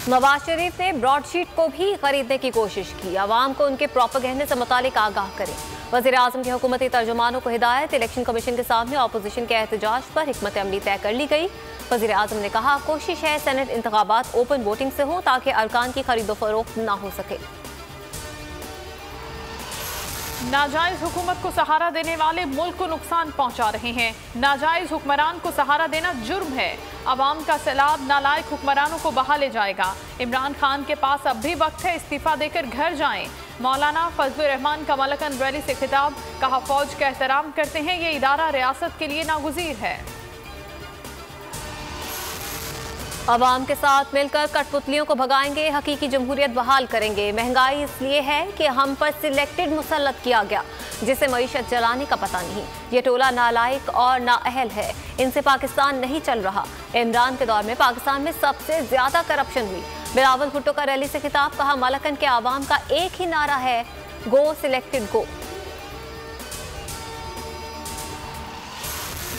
नवाज शरीफ ने ब्रॉडशीट को भी खरीदने की कोशिश की। अवाम को उनके प्रोपेगेंडे से मुतालिक आगाह करें। वज़ीर आज़म के हुकूमती तर्जुमानों को हिदायत। इलेक्शन कमीशन के सामने अपोजिशन के एहतजाज पर हिकमत अमली तय कर ली गई। वज़ीर आज़म ने कहा, कोशिश है सेनेट इंतखाबात ओपन वोटिंग से हो ताकि अरकान की खरीदो फरोख्त ना हो सके। नाजायज हुकूमत को सहारा देने वाले मुल्क को नुकसान पहुंचा रहे हैं। नाजायज हुक्मरान को सहारा देना जुर्म है। अवाम का सैलाब नालायक हुक्मरानों को बहा ले जाएगा। इमरान खान के पास अब भी वक्त है, इस्तीफा देकर घर जाएं। मौलाना फजलुर रहमान का मलकन रैली से खिताब। कहा, फौज का एहतराम करते हैं, ये इदारा रियासत के लिए नागुज़ीर है। अवाम के साथ मिलकर कठपुतलियों को भगाएंगे, हकीकी जमहूरियत बहाल करेंगे। महंगाई इसलिए है कि हम पर सिलेक्टेड मुसल्लत किया गया, जिसे मईशत चलाने का पता नहीं। ये टोला नालायक और नाअहल है, इनसे पाकिस्तान नहीं चल रहा। इमरान के दौर में पाकिस्तान में सबसे ज्यादा करप्शन हुई। बिलावल भुट्टो का रैली से खिताब। कहा, मलकन के आवाम का एक ही नारा है, गो सिलेक्टेड गो।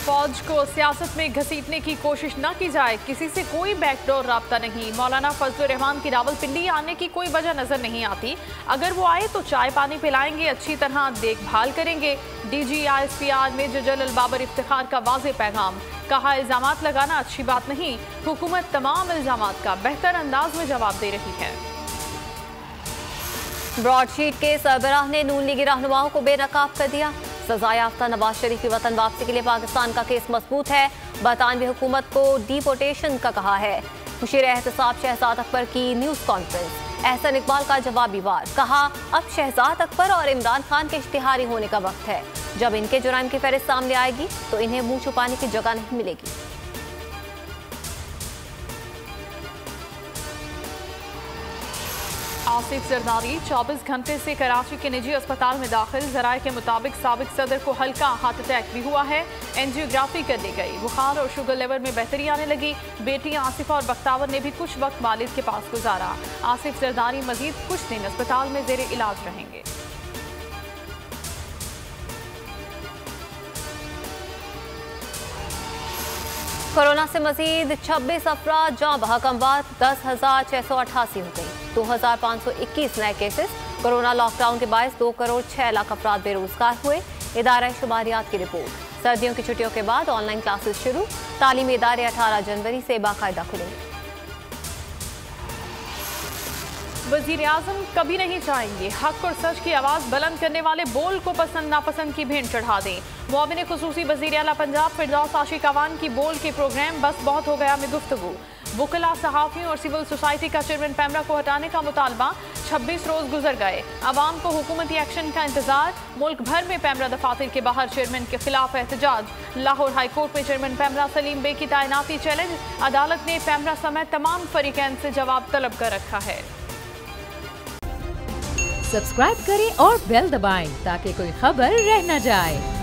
फौज को सियासत में घसीटने की कोशिश न की जाए, किसी से कोई बैकडोर राब्ता नहीं। मौलाना फजलुर रहमान की रावलपिंडी आने की कोई वजह नजर नहीं आती। अगर वो आए तो चाय पानी पिलाएंगे, अच्छी तरह देखभाल करेंगे। DGISPR major general Babar Iftikhar का वाज़ेह पैगाम। कहा, इल्जामात लगाना अच्छी बात नहीं, हुकूमत तमाम इल्जामात का बेहतर अंदाज में जवाब दे रही है। ब्रॉडशीट के सरबराह ने नून लीगी रहनुमाओं को बेनकाब कर दिया। सजा याफ्ता नवाज शरीफ की वतन वापसी के लिए पाकिस्तान का केस मजबूत है। बरतानवी हुकूमत को डिपोटेशन का कहा है। मुशीर एहतसाब शहजाद अकबर की न्यूज़ कॉन्फ्रेंस। एहसन इकबाल का जवाबी वार। कहा, अब शहजाद अकबर और इमरान खान के इश्तिहारी होने का वक्त है। जब इनके जुर्म की फहरिस्त सामने आएगी तो इन्हें मुंह छुपाने की जगह नहीं मिलेगी। आसिफ जरदारी 24 घंटे से कराची के निजी अस्पताल में दाखिल। जराये के मुताबिक साबिक सदर को हल्का हार्ट अटैक भी हुआ है। एंजियोग्राफी कर दी गई। बुखार और शुगर लेवल में बेहतरी आने लगी। बेटी आसिफा और बख्तावर ने भी कुछ वक्त वालिद के पास गुजारा। आसिफ जरदारी मजीद कुछ दिन अस्पताल में जेर इलाज रहेंगे। कोरोना से मजीद 26 अफराद जाँ बहक, अमवात 10,688 हो गई। 2,521 नए केसेस। कोरोना लॉकडाउन के बायस 2 करोड़ 6 लाख अफराद बेरोजगार हुए। इदारा शुमारियात की रिपोर्ट। सर्दियों की छुट्टियों के बाद ऑनलाइन क्लासेस शुरू। तालीमी इदारे 18 जनवरी से बाकायदा खुलेंगे। वज़ीर आज़म कभी नहीं चाहेंगे हक और सच की आवाज़ बुलंद करने वाले बोल को पसंद नापसंद की भेंट चढ़ा दें। मुआविन खुसूसी वज़ीर आला पंजाब फिरदौस आशिक अवान की बोल के प्रोग्राम बस बहुत हो गया में गुफ्तगू। वुकला, सहाफ़ियों और सिविल सोसाइटी का चेयरमैन पैमरा को हटाने का मुतालबा। 26 रोज गुजर गए, अवाम को हुकूमती एक्शन का इंतजार। मुल्क भर में पैमरा दफातर के बाहर चेयरमैन के खिलाफ एहतजाज। लाहौर हाई कोर्ट में चेयरमैन पैमरा सलीम बे की तैनाती चैलेंज। अदालत ने पैमरा समेत तमाम फरीकैन से जवाब तलब कर रखा है। सब्सक्राइब करें और बेल दबाएं ताकि कोई खबर रह न जाए।